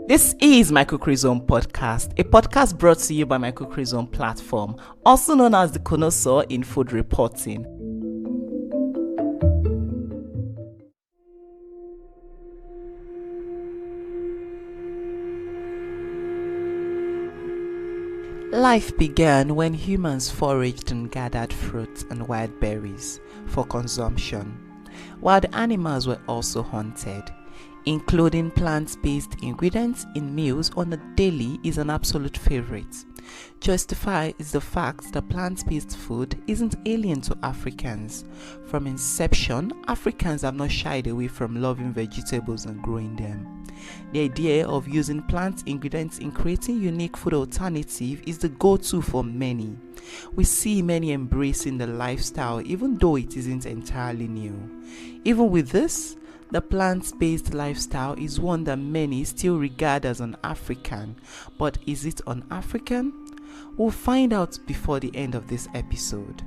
This is my Cookery Zone podcast, a podcast brought to you by my Cookery Zone platform, also known as the connoisseur in food reporting. Life began when humans foraged and gathered fruits and wild berries for consumption, while the animals were also hunted. Including plant-based ingredients in meals on a daily is an absolute favorite. Justified is the fact that plant-based food isn't alien to Africans. From inception, Africans have not shied away from loving vegetables and growing them. The idea of using plant ingredients in creating unique food alternative is the go-to for many. We see many embracing the lifestyle even though it isn't entirely new. Even with this, the plant-based lifestyle is one that many still regard as un-African, but is it un-African? We'll find out before the end of this episode.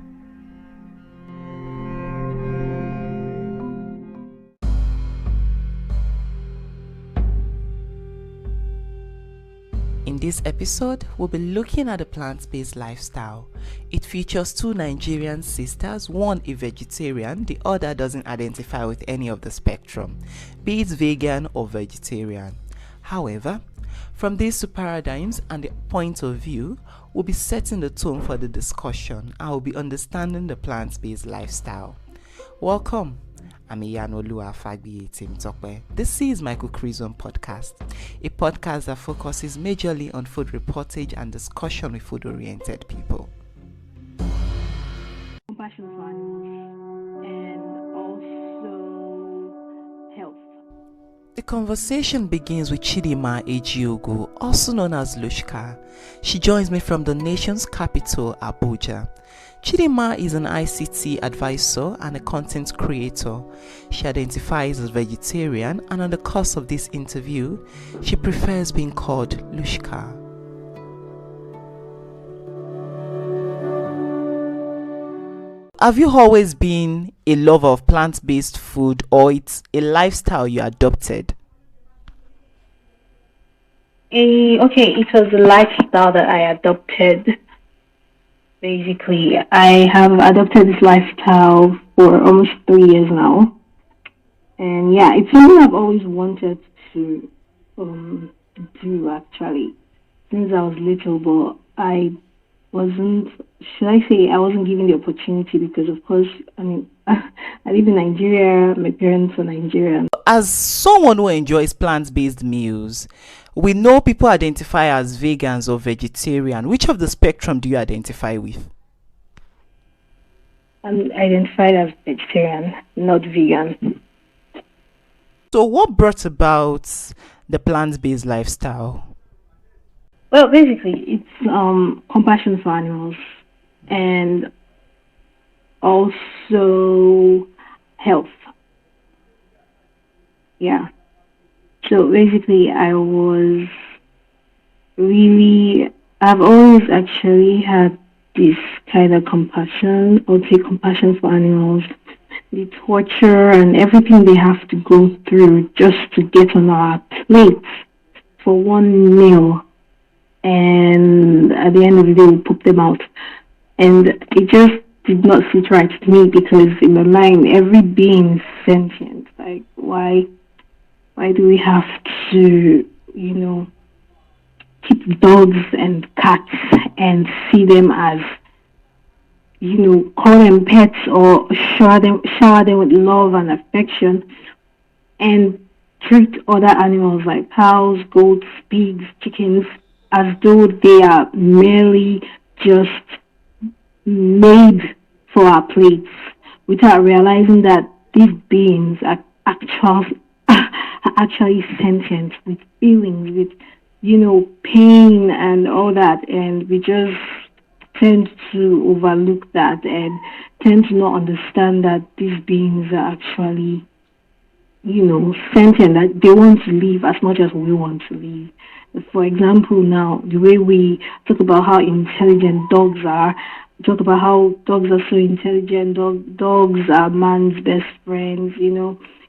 In this episode, we'll be looking at the plant-based lifestyle. It features two Nigerian sisters, one a vegetarian, the other doesn't identify with any of the spectrum, be it vegan or vegetarian. However, from these two paradigms and the point of view, we'll be setting the tone for the discussion and we'll be understanding the plant-based lifestyle. Welcome. I'm Mitya Lushka. This is my Cookery Zone podcast, a podcast that focuses majorly on food reportage and discussion with food-oriented people. Compassion for animals and also health. The conversation begins with Chidinma Ejiogu, also known as Lushka. She joins me from the nation's capital, Abuja. Chidinma is an ICT advisor and a content creator. She identifies as vegetarian, and on the course of this interview, she prefers being called Lushka. Have you always been a lover of plant-based food, or it's a lifestyle you adopted? It was a lifestyle that I adopted. Basically, I have adopted this lifestyle for almost 3 years now. And yeah, it's something I've always wanted to do actually, since I was little, but I wasn't given the opportunity because, of course, I live in Nigeria, my parents are Nigerian. As someone who enjoys plant-based meals, we know people identify as vegans or vegetarian. Which of the spectrum do you identify with? I'm identified as vegetarian, not vegan. So what brought about the plant-based lifestyle? Well, basically, it's compassion for animals and also health. Yeah. So basically, I've always actually had this kind of compassion, I would say compassion for animals, the torture and everything they have to go through just to get on our plates for one meal. And at the end of the day, we poop them out. And it just did not sit right with me because in my mind, every being is sentient. Like, why do we have to, keep dogs and cats and see them as, call them pets or shower them with love and affection and treat other animals like cows, goats, pigs, chickens as though they are merely just made for our plates without realizing that these beings are actually sentient with feelings, with pain and all that, and we just tend to overlook that and tend to not understand that these beings are actually sentient, that they want to live as much as we want to live. For example, now the way we talk about how intelligent dogs are, talk about how dogs are so intelligent. Dogs are man's best friends.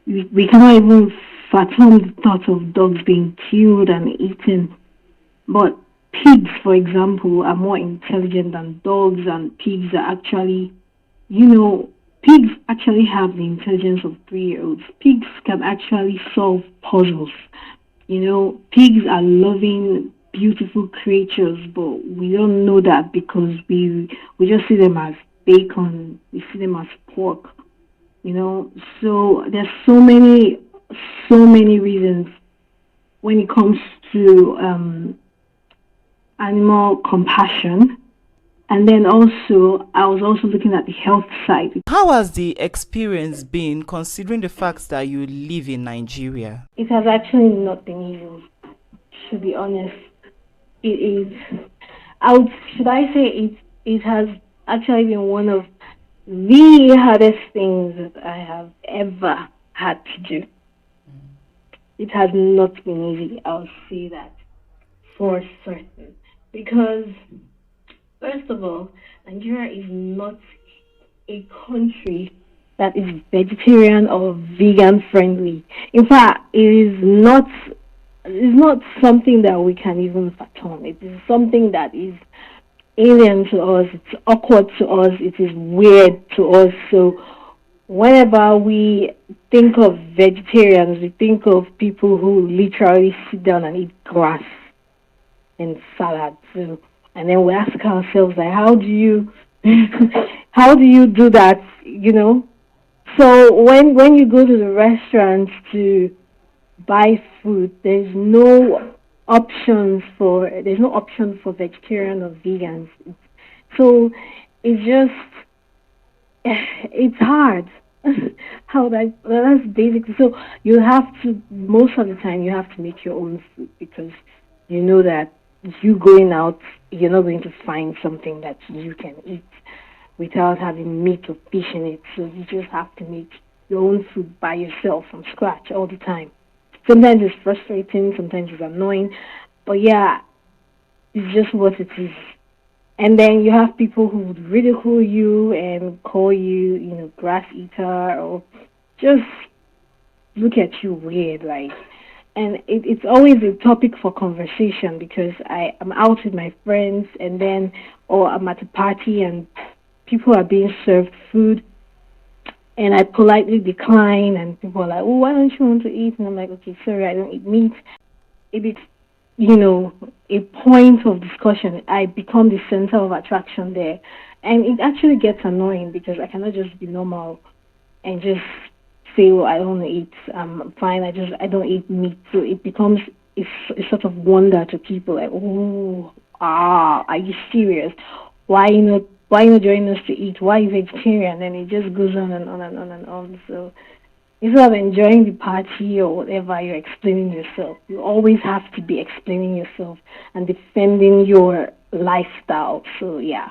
We cannot even fathom the thought of dogs being killed and eaten. But pigs, for example, are more intelligent than dogs, and pigs are actually, pigs actually have the intelligence of 3 year olds. Pigs can actually solve puzzles. Pigs are loving, beautiful creatures, but we don't know that because we just see them as bacon, we see them as pork. So there's so many reasons when it comes to animal compassion. And then also, I was also looking at the health side. How has the experience been, considering the fact that you live in Nigeria? It has actually not been easy, to be honest. It is. Should I say it has actually been one of the hardest things that I have ever had to do. It has not been easy. I'll say that for certain, because first of all, Nigeria is not a country that is vegetarian or vegan friendly. In fact, it's not something that we can even fathom. It is something that is alien to us, it's awkward to us, it is weird to us. So whenever we think of vegetarians, we think of people who literally sit down and eat grass and salad. So, and then we ask ourselves, like, how do you how do you do that? So when you go to the restaurant to buy food, there's no option for vegetarian or vegans. So it's hard. That's basically, so you have to, most of the time you have to make your own food, because you know that you going out, you're not going to find something that you can eat without having meat or fish in it. So you just have to make your own food by yourself from scratch all the time. Sometimes it's frustrating, sometimes it's annoying, but yeah, it's just what it is. And then you have people who would ridicule you and call you, grass eater, or just look at you weird, like. And it's always a topic for conversation, because I'm out with my friends, and then, or I'm at a party and people are being served food, and I politely decline, and people are like, oh, why don't you want to eat? And I'm like, okay, sorry, I don't eat meat. If it's, a point of discussion, I become the center of attraction there. And it actually gets annoying, because I cannot just be normal and just say, well, I don't want to eat, I'm fine, I don't eat meat. So it becomes a sort of wonder to people, like, oh, are you serious? Why not joining us to eat? Why vegetarian? And it just goes on and on and on and on. So instead of enjoying the party or whatever, you're explaining yourself. You always have to be explaining yourself and defending your lifestyle. So yeah.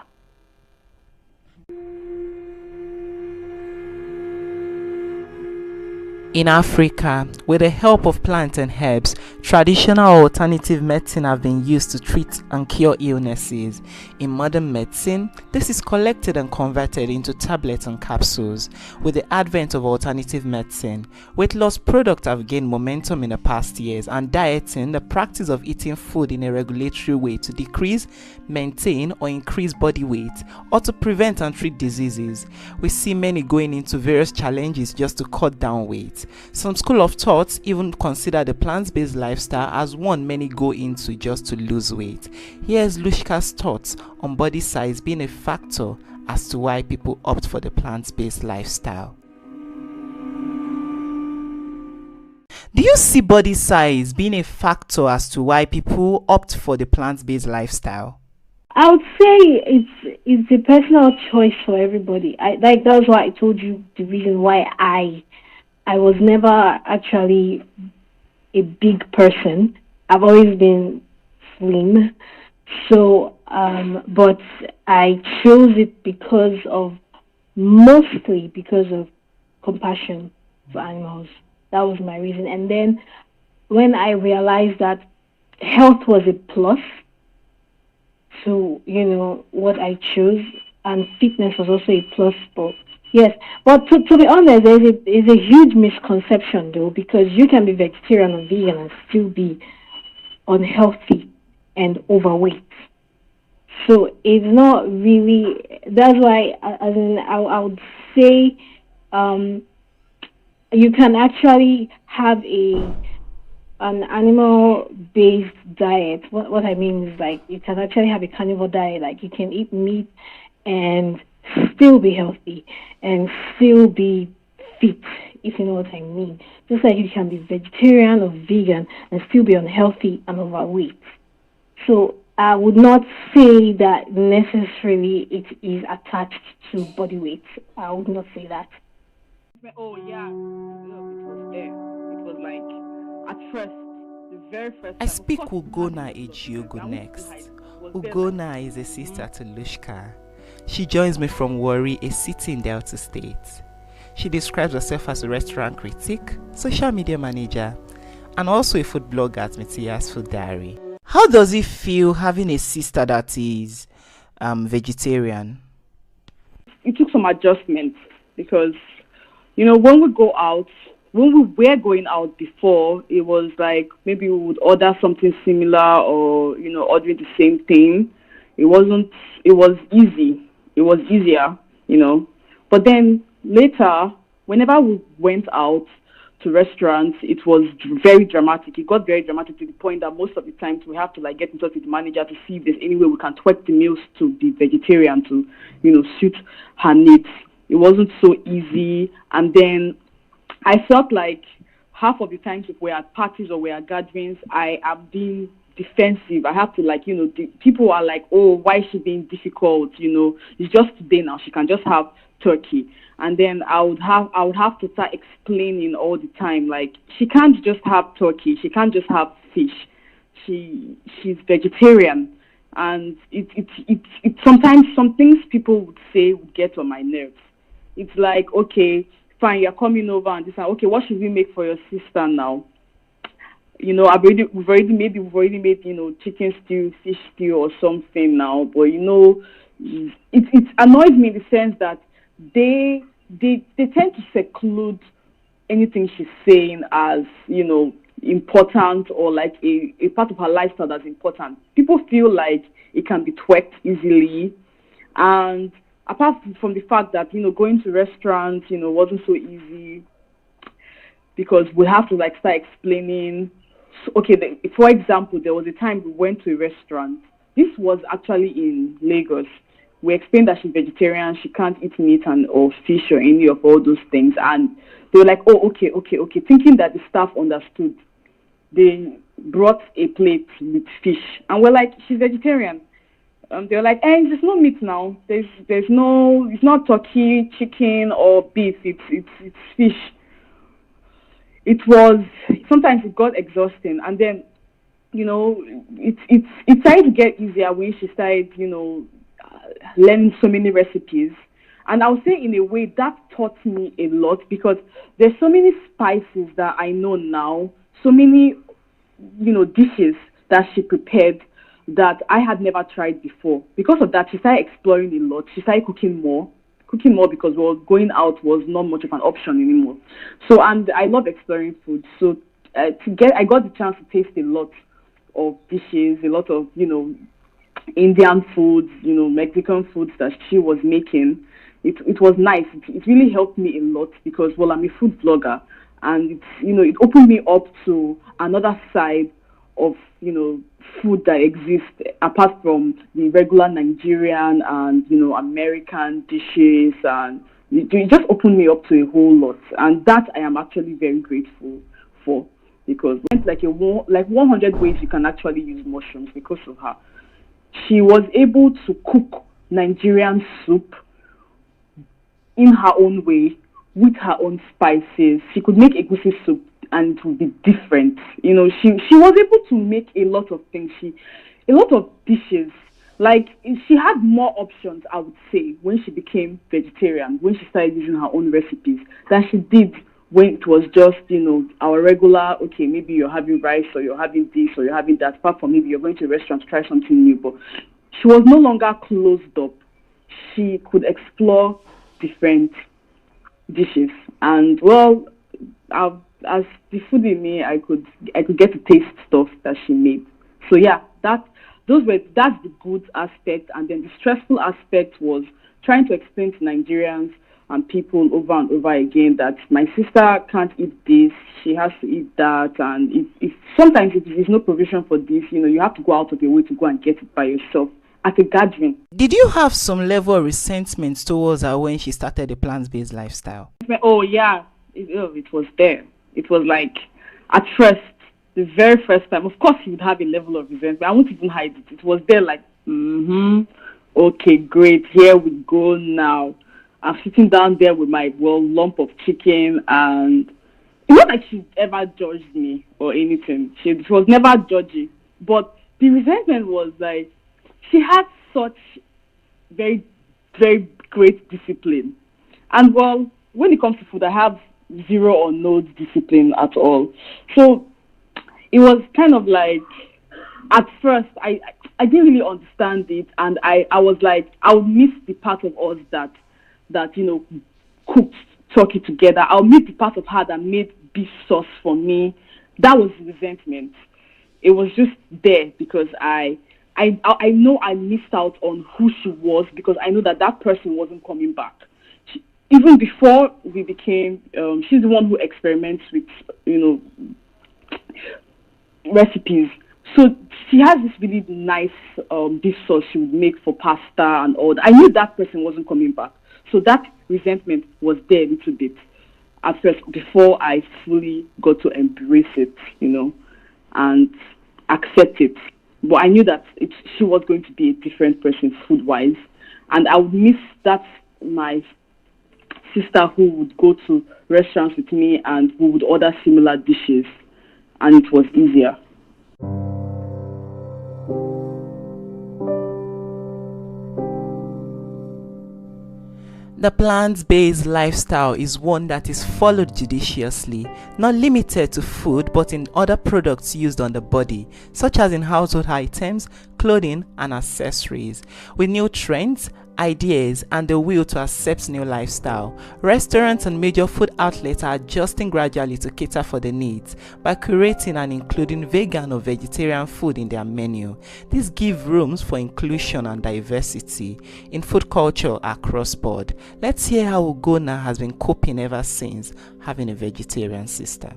In Africa, with the help of plants and herbs, traditional or alternative medicine have been used to treat and cure illnesses. In modern medicine, this is collected and converted into tablets and capsules. With the advent of alternative medicine, weight loss products have gained momentum in the past years, and dieting, the practice of eating food in a regulatory way to decrease, maintain, or increase body weight, or to prevent and treat diseases. We see many going into various challenges just to cut down weight. Some school of thought even consider the plant-based lifestyle as one many go into just to lose weight. Here's Lushka's thoughts on body size being a factor as to why people opt for the plant-based lifestyle. Do you see body size being a factor as to why people opt for the plant-based lifestyle? I would say it's a personal choice for everybody. That's why I told you the reason why I was never actually a big person. I've always been slim. So, but I chose it mostly because of compassion for animals. That was my reason. And then when I realized that health was a plus to, what I chose, and fitness was also a plus, but Yes, but to be honest, there's a huge misconception though, because you can be vegetarian or vegan and still be unhealthy and overweight. So it's not really. That's why, as in, I would say, um, you can actually have a an animal based diet. What I mean is, like, you can actually have a carnivore diet, like you can eat meat and still be healthy and still be fit, if you know what I mean. Just like you can be vegetarian or vegan and still be unhealthy and overweight. So I would not say that necessarily it is attached to body weight. I would not say that. Oh yeah, it was there. It was like at first, the very first I time. Of speak course, it had Ugona a lot of difference. Ejiogo I won't even hide. next. It was there like Ugona is a mm-hmm. sister to Lushka. She joins me from Warri, a city in Delta State. She describes herself as a restaurant critic, social media manager, and also a food blogger at Mitya's Food Diary. How does it feel having a sister that is vegetarian? It took some adjustments because when we go out, when we were going out before, it was like maybe we would order something similar or ordering the same thing. It wasn't. It was easy. It was easier, But then later, whenever we went out to restaurants, it was very dramatic. It got very dramatic to the point that most of the times we have to like get in touch with the manager to see if there's any way we can tweak the meals to be vegetarian to, suit her needs. It wasn't so easy. And then I felt like half of the times if we're at parties or we're at gatherings, I am being defensive. I have to the people are like, oh, why is she being difficult? It's just today now. She can just have turkey. And then I would have to start explaining all the time, like she can't just have turkey, she can't just have fish. She's vegetarian, and it sometimes some things people would say would get on my nerves. It's like, okay, fine, you're coming over and this, and okay, what should we make for your sister now? We've already made chicken stew, fish stew, or something now. But it annoys me in the sense that they tend to seclude anything she's saying as important or like a part of her lifestyle that's important. People feel like it can be tweaked easily, and apart from the fact that going to restaurants wasn't so easy because we have to like start explaining. Okay, for example, there was a time we went to a restaurant. This was actually in Lagos. We explained that she's vegetarian, she can't eat meat or fish or any of all those things. And they were like, oh, okay. Thinking that the staff understood, they brought a plate with fish. And we're like, she's vegetarian. They were like, there's no meat now. There's no, it's not turkey, chicken, or beef. It's fish. Sometimes it got exhausting. And then, it started to get easier when she started, learning so many recipes. And I would say in a way that taught me a lot because there's so many spices that I know now, so many, dishes that she prepared that I had never tried before. Because of that, she started exploring a lot. She started cooking more because going out was not much of an option anymore. So, and I love exploring food. So I got the chance to taste a lot of dishes, a lot of, Indian foods, Mexican foods that she was making. It was nice. It really helped me a lot because, I'm a food blogger, and it opened me up to another side of, food that exists apart from the regular Nigerian and, American dishes, and it just opened me up to a whole lot. And that I am actually very grateful for because it's like 100 ways you can actually use mushrooms because of her. She was able to cook Nigerian soup in her own way, with her own spices. She could make egusi soup and it would be different. She was able to make a lot of things. A lot of dishes. Like, she had more options, I would say, when she became vegetarian, when she started using her own recipes, than she did when it was just, our regular, okay, maybe you're having rice or you're having this or you're having that, apart from maybe you're going to a restaurant to try something new. But she was no longer closed up. She could explore different dishes. And well, as the food in me, I could get to taste stuff that she made. So yeah, that's the good aspect, and then the stressful aspect was trying to explain to Nigerians and people over and over again that my sister can't eat this, she has to eat that, and if sometimes if there's no provision for this, you have to go out of your way to go and get it by yourself at a gathering. Did you have some level of resentment towards her when she started the plant-based lifestyle? Oh yeah, it was there. It was like at first, the very first time. Of course, you would have a level of resentment. I won't even hide it. It was there, like, okay, great. Here we go now. I'm sitting down there with my lump of chicken, and it's not like she ever judged me or anything. She was never judgy, but the resentment was like she had such very, very great discipline, and well, when it comes to food, I have zero or no discipline at all. So it was kind of like at first I didn't really understand it, and I was like I would miss the part of us that cooked turkey together. I'll miss the part of her that made beef sauce for me. That was resentment. It was just there because I know I missed out on who she was, because I know that person wasn't coming back. Even before we became, she's the one who experiments with, recipes. So she has this really nice beef sauce she would make for pasta and all that. I knew that person wasn't coming back. So that resentment was there a little bit at first before I fully got to embrace it, and accept it. But I knew that she was going to be a different person food-wise. And I would miss that my sister who would go to restaurants with me and who would order similar dishes, and it was easier. The plant-based lifestyle is one that is followed judiciously, not limited to food but in other products used on the body, such as in household items, clothing and accessories. With new trends, ideas and the will to accept new lifestyle, restaurants and major food outlets are adjusting gradually to cater for the needs by curating and including vegan or vegetarian food in their menu. This gives rooms for inclusion and diversity in food culture across board. Let's hear how Ugonna has been coping ever since having a vegetarian sister.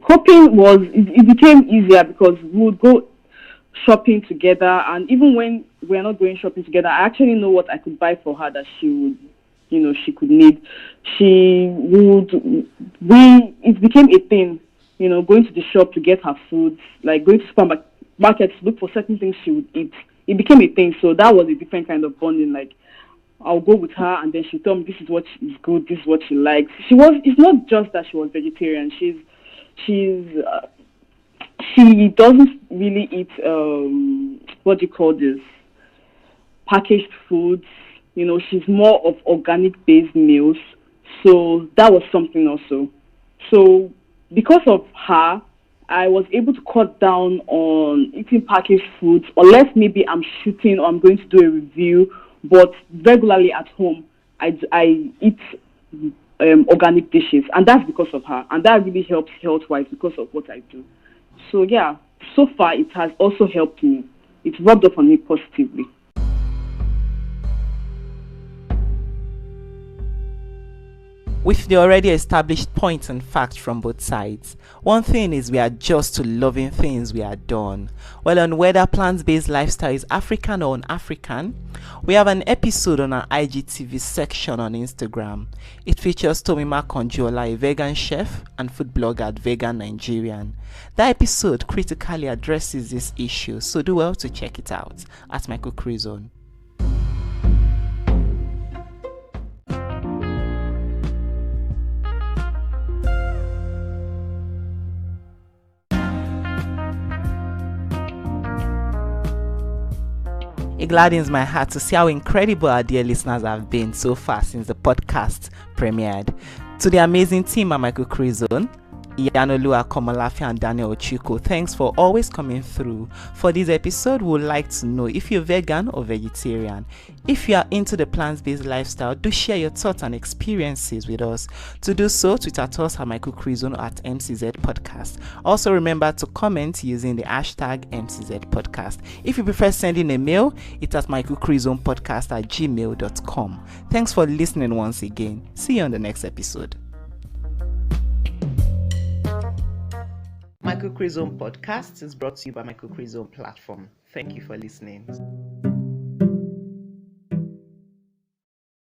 Coping it became easier because we would go shopping together, and even when we're not going shopping together, I actually know what I could buy for her that she could need. It became a thing, going to the shop to get her food, like going to supermarkets to look for certain things she would eat. It became a thing, so that was a different kind of bonding. Like, I'll go with her, and then she'll tell me this is what is good, this is what she likes. It's not just that she was vegetarian. She doesn't really eat what do you call this, packaged foods. She's more of organic based meals. So that was something also. So because of her, I was able to cut down on eating packaged foods, unless maybe I'm shooting or I'm going to do a review. But regularly at home, I eat organic dishes, and that's because of her. And that really helps health-wise because of what I do. So yeah, so far it has also helped me. It's rubbed off on me positively. With the already established points and facts from both sides, one thing is we are just to loving things we are done. Well, on whether plant-based lifestyle is African or un-African, we have an episode on our IGTV section on Instagram. It features Tomi Makanjuola, a vegan chef and food blogger at Vegan Nigerian. That episode critically addresses this issue, so do well to check it out at my Cookery Zone. It gladdens my heart to see how incredible our dear listeners have been so far since the podcast premiered. To the amazing team at my Cookery Zone, Iyanolu Akomolafe and Daniel Ochiko, thanks for always coming through. For this episode, we would like to know if you're vegan or vegetarian. If you are into the plant-based lifestyle, do share your thoughts and experiences with us. To do so, tweet at us at my Cookery Zone at MCZ Podcast. Also remember to comment using the hashtag MCZ Podcast. If you prefer sending a mail, it's at mycookeryzonepodcast@gmail.com. Thanks for listening once again. See you on the next episode. My Cookery Zone podcast is brought to you by my Cookery Zone platform. Thank you for listening.